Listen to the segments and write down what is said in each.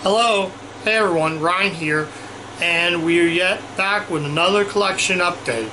Hello, hey everyone, Ryan here, and we are yet back with another collection update.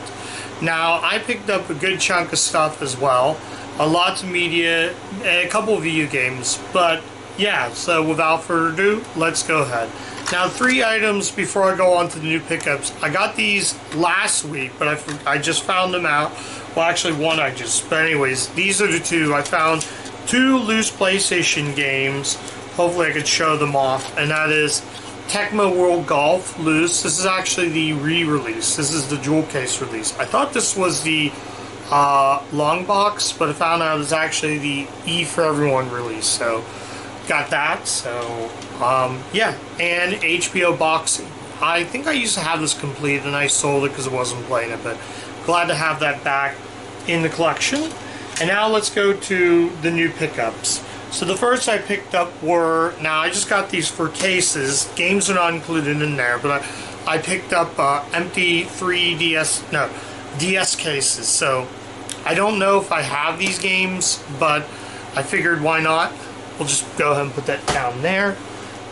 Now, I picked up a good chunk of stuff as well, lots of media, and a couple of video games, but yeah, so without further ado, let's go ahead. Now, 3 items before I go on to the new pickups. I got these last week, but I just found them out. Well, actually, one but anyways, these are the 2. I found 2 loose PlayStation games. Hopefully I could show them off, and that is Tecmo World Golf loose. This is actually the re-release. This is the jewel case release. I thought this was the long box, but I found out it's actually the E for Everyone release. So got that. So yeah, and HBO Boxing. I think I used to have this complete, and I sold it because I wasn't playing it, but glad to have that back in the collection. And now let's go to the new pickups. So the first I picked up were, now I just got these for cases. Games are not included in there, but I picked up empty DS cases. So I don't know if I have these games, but I figured why not? We'll just go ahead and put that down there.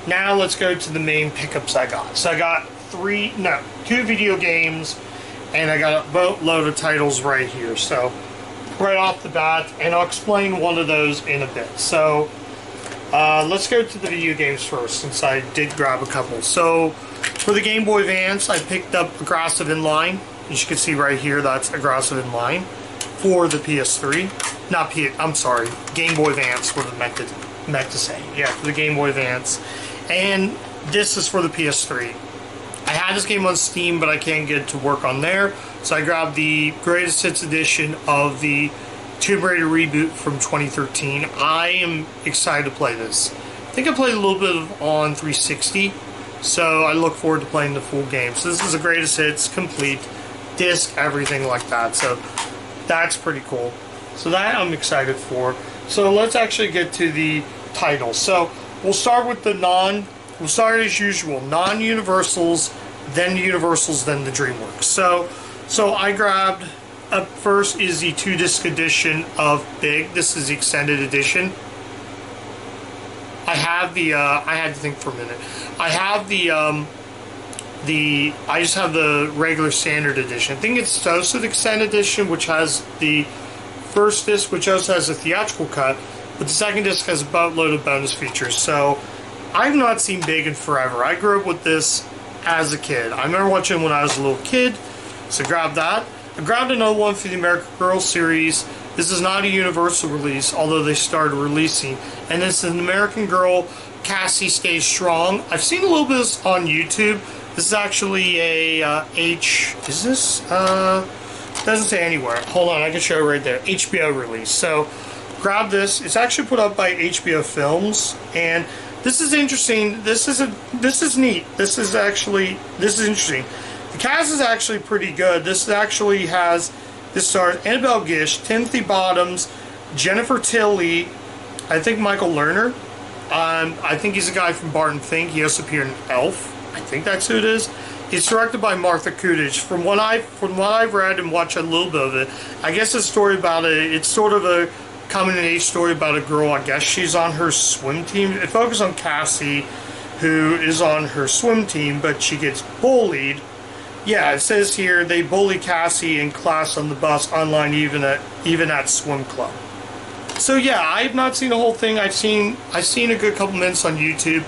Now let's go to the main pickups I got. So I got 2 video games, and I got a boatload of titles right here. So right off the bat, and I'll explain one of those in a bit. So let's go to the video games first, since I did grab a couple. So for the Game Boy Advance, I picked up Aggressive Inline. As you can see right here, that's Aggressive Inline for the PS3. I'm sorry, Game Boy Advance, what I meant to say. Yeah, for the Game Boy Advance. And this is for the PS3. I had this game on Steam, but I can't get it to work on there. So I grabbed the Greatest Hits edition of the Tomb Raider reboot from 2013. I am excited to play this. I think I played a little bit on 360, so I look forward to playing the full game. So this is the Greatest Hits, complete, disc, everything like that. So that's pretty cool. So that I'm excited for. So let's actually get to the titles. So we'll start with we'll start as usual, non-Universals, then Universals, then the DreamWorks. So I grabbed, up first is the 2-disc edition of Big. This is the extended edition. I have the, I had to think for a minute. I have I just have the regular standard edition. I think it's also the extended edition, which has the first disc, which also has a theatrical cut, but the second disc has a boatload of bonus features. So I've not seen Big in forever. I grew up with this as a kid. I remember watching it when I was a little kid, so grab that. I grabbed another one for the American Girl series. This is not a Universal release, although they started releasing. And this is an American Girl, Cassie Stays Strong. I've seen a little bit of this on YouTube. This is actually a is this? Doesn't say anywhere. Hold on, I can show it right there. HBO release. So grab this. It's actually put up by HBO Films, and this is interesting. This is neat. This is interesting. The cast is actually pretty good. This stars Annabelle Gish, Timothy Bottoms, Jennifer Tilly, I think Michael Lerner. I think he's a guy from Barton Fink. He also appeared in Elf. I think that's who it is. It's directed by Martha Coolidge. From what I've read and watched a little bit of it, I guess it's a story about it's sort of a coming-of-age story about a girl. I guess she's on her swim team. It focuses on Cassie, who is on her swim team, but she gets bullied. Yeah, it says here they bully Cassie in class, on the bus, online, even at swim club. So yeah, I've not seen the whole thing. I've seen a good couple minutes on YouTube.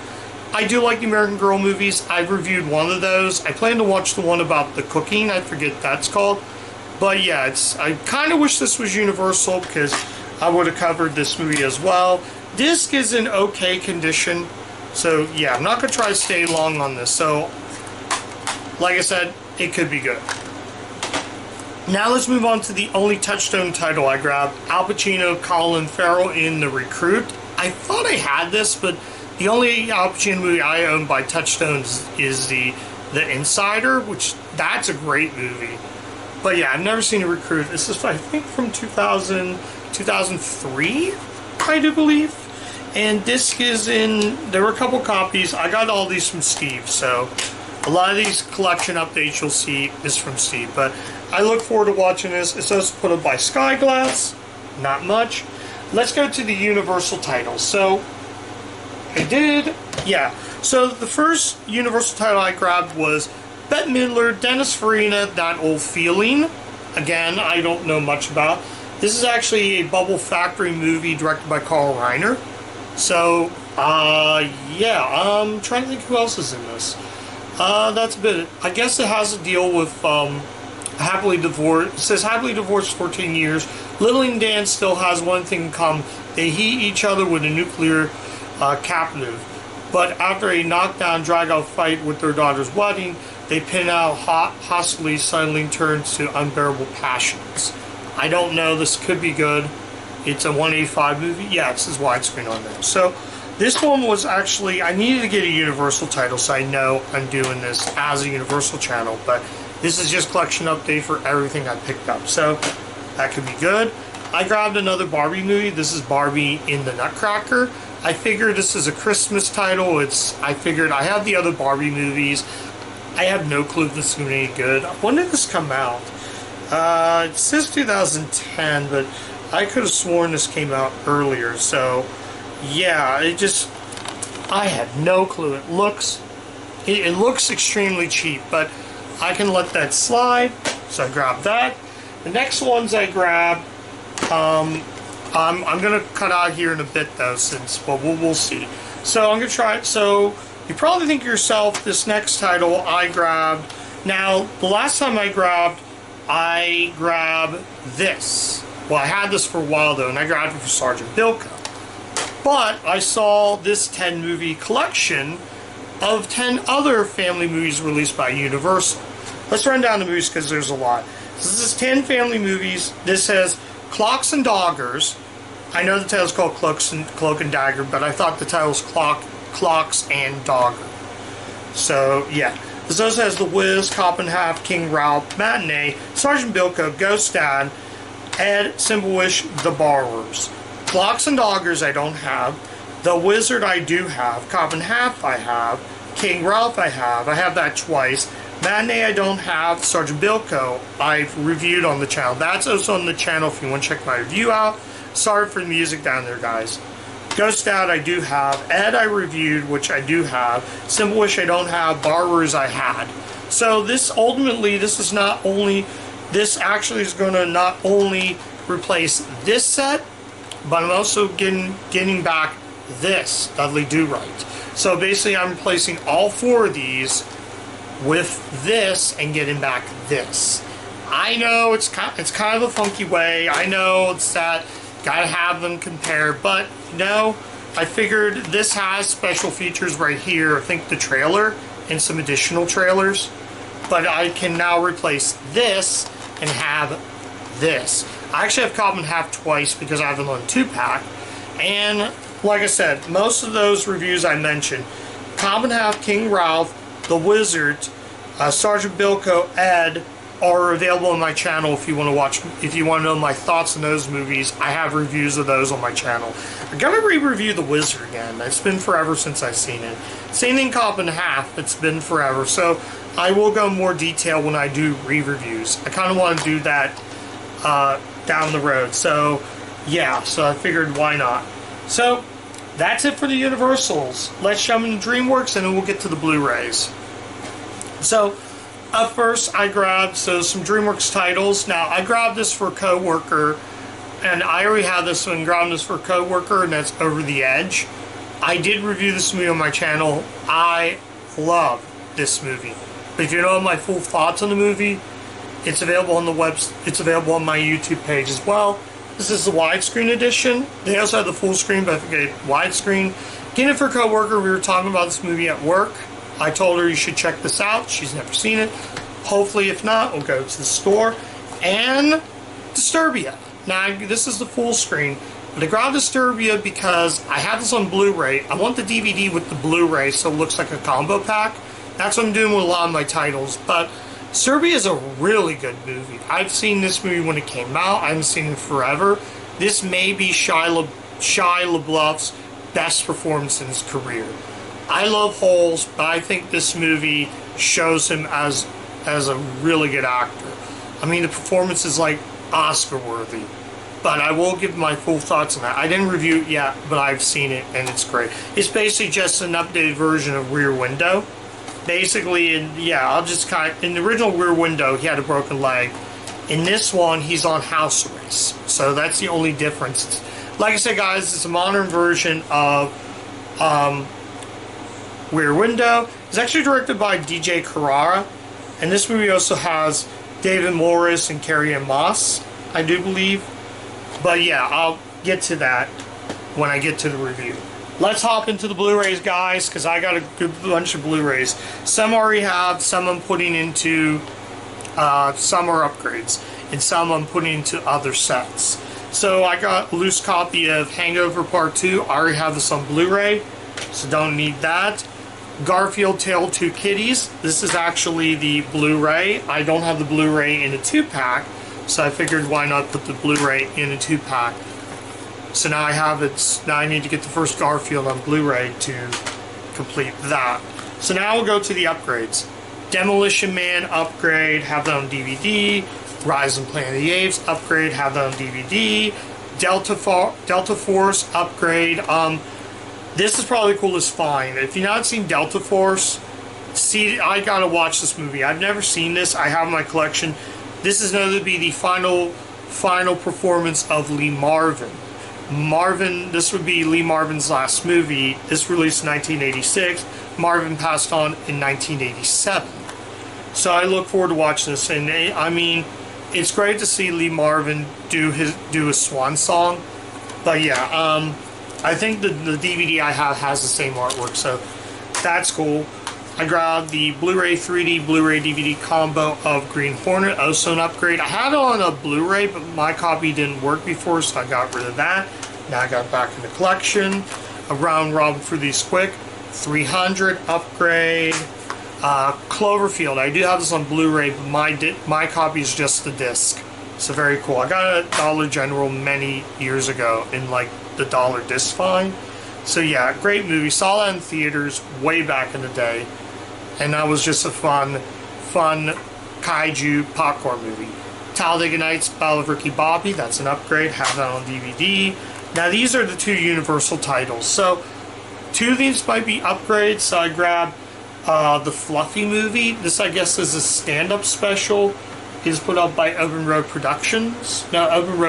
I do like the American Girl movies. I've reviewed one of those. I plan to watch the one about the cooking. I forget what that's called. But yeah, I kind of wish this was Universal, because I would have covered this movie as well. Disc is in okay condition. So yeah, I'm not going to try to stay long on this. So like I said, it could be good. Now let's move on to the only Touchstone title I grabbed. Al Pacino, Colin Farrell in The Recruit. I thought I had this, but the only Al Pacino movie I own by Touchstone is the Insider, which that's a great movie. But yeah, I've never seen The Recruit. This is, I think, from 2003, I do believe. And disc is in, there were a couple copies. I got all these from Steve, so a lot of these collection updates you'll see is from Steve. But I look forward to watching this. It's also put up by Skyglass. Not much. Let's go to the Universal titles. So I did. Yeah. So the first Universal title I grabbed was Bette Midler, Dennis Farina, That Old Feeling. Again, I don't know much about. This is actually a Bubble Factory movie directed by Carl Reiner. So, yeah, I'm trying to think who else is in this. That's a bit. I guess it has to deal with happily divorced. It says happily divorced 14 years. Lily and Dan still has one thing in common. They hate each other with a nuclear captive. But after a knockdown, drag-out fight with their daughter's wedding, they pin out hostility suddenly turns to unbearable passions. I don't know. This could be good. It's a 185 movie. Yeah, it says widescreen on there. So this one was actually, I needed to get a Universal title, so I know I'm doing this as a Universal channel. But this is just collection update for everything I picked up. So that could be good. I grabbed another Barbie movie. This is Barbie in the Nutcracker. I figured this is a Christmas title. I figured I have the other Barbie movies. I have no clue if this is going to be any good. When did this come out? It says 2010, but I could have sworn this came out earlier. So, yeah, I have no clue. It looks extremely cheap, but I can let that slide. So I grabbed that. The next ones I grabbed, I'm going to cut out here in a bit though, but we'll see. So I'm going to try it. So you probably think to yourself, this next title I grabbed. Now, the last time I grabbed this. Well, I had this for a while though, and I grabbed it for Sergeant Bilko. But I saw this 10 movie collection of 10 other family movies released by Universal. Let's run down the movies because there's a lot. So this is 10 family movies. This has Clocks and Daggers. I know the title's called Cloak and Dagger, but I thought the title was Clocks and Dagger. So, yeah. This also has The Wiz, Cop and Half, King Ralph, Matinee, Sergeant Bilko, Ghost Dad, Ed, Simplewish, The Borrowers. Clocks and Daggers I don't have. The Wizard I do have. Cop and Half I have. King Ralph I have. I have that twice. Matinee I don't have. Sergeant Bilko I've reviewed on the channel. That's also on the channel if you want to check my review out. Sorry for the music down there, guys. Ghost Dad I do have. Ed I reviewed, which I do have. Simplewish I don't have. Borrowers I had. So this actually is going to not only replace this set, but I'm also getting back this Dudley Do-Right. So basically I'm replacing all 4 of these with this and getting back this. I know it's kind of a funky way. I know it's that gotta have them compare, but no, I figured this has special features right here. I think the trailer and some additional trailers, but I can now replace this and have this. I actually have Cop and Half twice because I have them on 2-pack, and like I said, most of those reviews I mentioned, Cop and Half, King Ralph, The Wizard, Sergeant Bilko, Ed, are available on my channel if you want to watch. If you want to know my thoughts on those movies, I have reviews of those on my channel. I'm gonna re-review The Wizard again. It's been forever since I've seen it. Same thing, Cop and Half. It's been forever. So I will go in more detail when I do re-reviews. I kind of want to do that down the road. So yeah. So I figured why not. So that's it for the Universals. Let's jump into DreamWorks and then we'll get to the Blu-rays. So up first, I grabbed some DreamWorks titles. Now, I grabbed this for Coworker, and I already have this one. Grabbed this for Coworker, and that's Over the Edge. I did review this movie on my channel. I love this movie. But if you know my full thoughts on the movie, it's available on the It's available on my YouTube page as well. This is the widescreen edition. They also have the full screen, but I think widescreen. Getting it for Coworker. We were talking about this movie at work. I told her you should check this out. She's never seen it. Hopefully, if not, we'll go to the store. And Disturbia. Now, this is the full screen. But I grabbed Disturbia because I have this on Blu-ray. I want the DVD with the Blu-ray so it looks like a combo pack. That's what I'm doing with a lot of my titles. But Disturbia is a really good movie. I've seen this movie when it came out. I haven't seen it forever. This may be Shia LaBeouf's best performance in his career. I love Holes, but I think this movie shows him as a really good actor. I mean, the performance is like Oscar-worthy. but I will give my full thoughts on that. I didn't review it yet, but I've seen it and it's great. It's basically just an updated version of Rear Window. Basically, I'll just in the original Rear Window, he had a broken leg. In this one, he's on house arrest. So that's the only difference. Like I said, guys, it's a modern version of Rear Window. It's actually directed by DJ Carrara. And this movie also has David Morris and Carrie-Anne Moss, I do believe. But yeah, I'll get to that when I get to the review. Let's hop into the Blu-rays, guys, because I got a good bunch of Blu-rays. Some I already have, some I'm putting into, some are upgrades, and some I'm putting into other sets. So I got a loose copy of Hangover Part 2. I already have this on Blu-ray, so don't need that. Garfield Tale of Two Kitties. This is actually the Blu-ray. I don't have the Blu-ray in a 2-pack, so I figured why not put the Blu-ray in a 2-pack. So now I have it. Now I need to get the first Garfield on Blu-ray to complete that. So now we'll go to the upgrades. Demolition Man upgrade, have that on DVD. Rise and Planet of the Apes upgrade, have that on DVD. Delta Force upgrade. This is probably the coolest find. If you've not seen Delta Force, I gotta watch this movie. I've never seen this. I have in my collection. This is known to be the final performance of Lee Marvin. This would be Lee Marvin's last movie. This released in 1986. Marvin passed on in 1987. So I look forward to watching this, and I mean, it's great to see Lee Marvin do his swan song. But yeah, I think the DVD I have has the same artwork, so that's cool. I grabbed the Blu-ray 3D Blu-ray DVD combo of Green Hornet, also an upgrade. I had it on a Blu-ray, but my copy didn't work before, so I got rid of that. Now I got it back in the collection. A Round Robin for these quick. 300 upgrade. Cloverfield. I do have this on Blu-ray, but my copy is just the disc. So very cool. I got it at Dollar General many years ago in like the dollar disc find. So yeah, great movie. Saw that in theaters way back in the day. And that was just a fun kaiju popcorn movie. Talladega Nights, Battle of Ricky Bobby, that's an upgrade, have that on DVD. Now these are the two Universal titles. So two of these might be upgrades, so I grabbed the Fluffy movie. This I guess is a stand-up special. Is put up by Open Road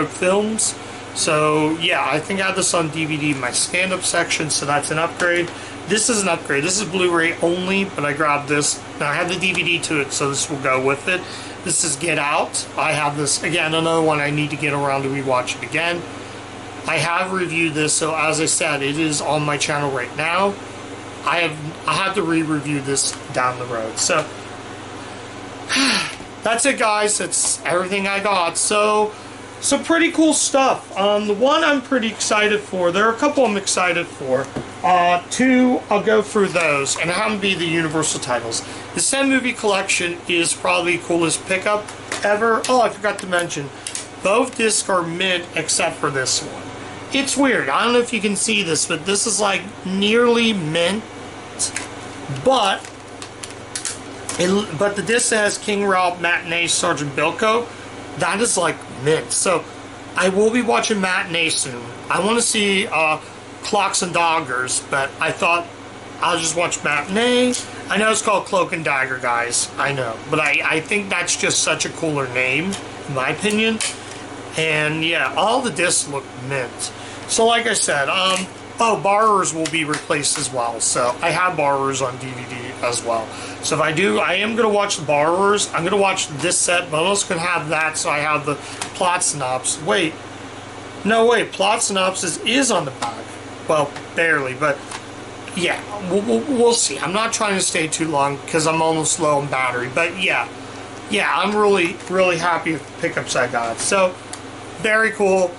Films. So yeah, I think I have this on DVD in my stand-up section, so that's an upgrade. This is an upgrade. This is Blu-ray only, but I grabbed this. Now I have the DVD to it, so this will go with it. This is Get Out. I have this, again, another one I need to get around to rewatch it again. I have reviewed this, so as I said, it is on my channel right now. I have to re-review this down the road. So that's it, guys. That's everything I got. So some pretty cool stuff. The one I'm pretty excited for. There are a couple I'm excited for. Two, I'll go through those, and have them be the Universal titles. The 7 movie collection is probably the coolest pickup ever. Oh, I forgot to mention, both discs are mint except for this one. It's weird. I don't know if you can see this, but this is like nearly mint, but the disc that has King Ralph Matinee Sergeant Bilko, that is like mint. So I will be watching Matinee soon. I want to see Clocks and Daggers, but I thought I'll just watch Matinee. I know it's called Cloak and Dagger, guys. I know, but I think that's just such a cooler name, in my opinion. And yeah, all the discs look mint. So like I said, Borrowers will be replaced as well. So I have Borrowers on DVD as well. So if I do, I am going to watch the Borrowers. I'm going to watch this set, but I'm also going to have that, so I have the plot synopsis. Wait, plot synopsis is on the back. Well, barely, but yeah, we'll see. I'm not trying to stay too long because I'm almost low on battery. But yeah, I'm really, really happy with the pickups I got. So very cool.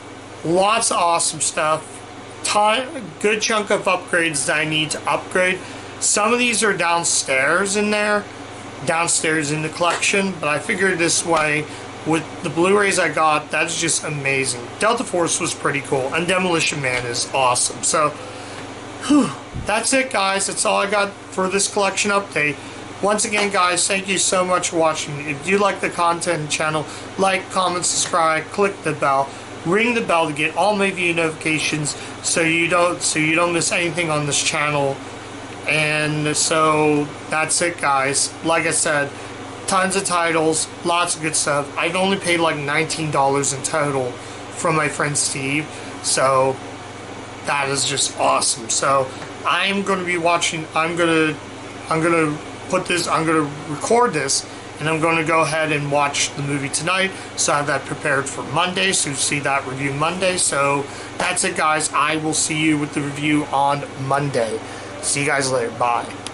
Lots of awesome stuff. Good chunk of upgrades that I need to upgrade. Some of these are downstairs in the collection, but I figured this way with the Blu-rays I got, that's just amazing. Delta Force was pretty cool, and Demolition Man is awesome. So, that's it, guys. That's all I got for this collection update. Once again, guys, thank you so much for watching. If you like the content and channel, like, comment, subscribe, click the bell. ring the bell to get all my video notifications so you don't miss anything on this channel. And so that's it, guys. Like I said, tons of titles, lots of good stuff. I've only paid like $19 in total from my friend Steve, so that is just awesome. So I'm going to be watching. I'm going to record this, and I'm going to go ahead and watch the movie tonight, so I have that prepared for Monday, so you see that review Monday. So that's it, guys. I will see you with the review on Monday. See you guys later. Bye.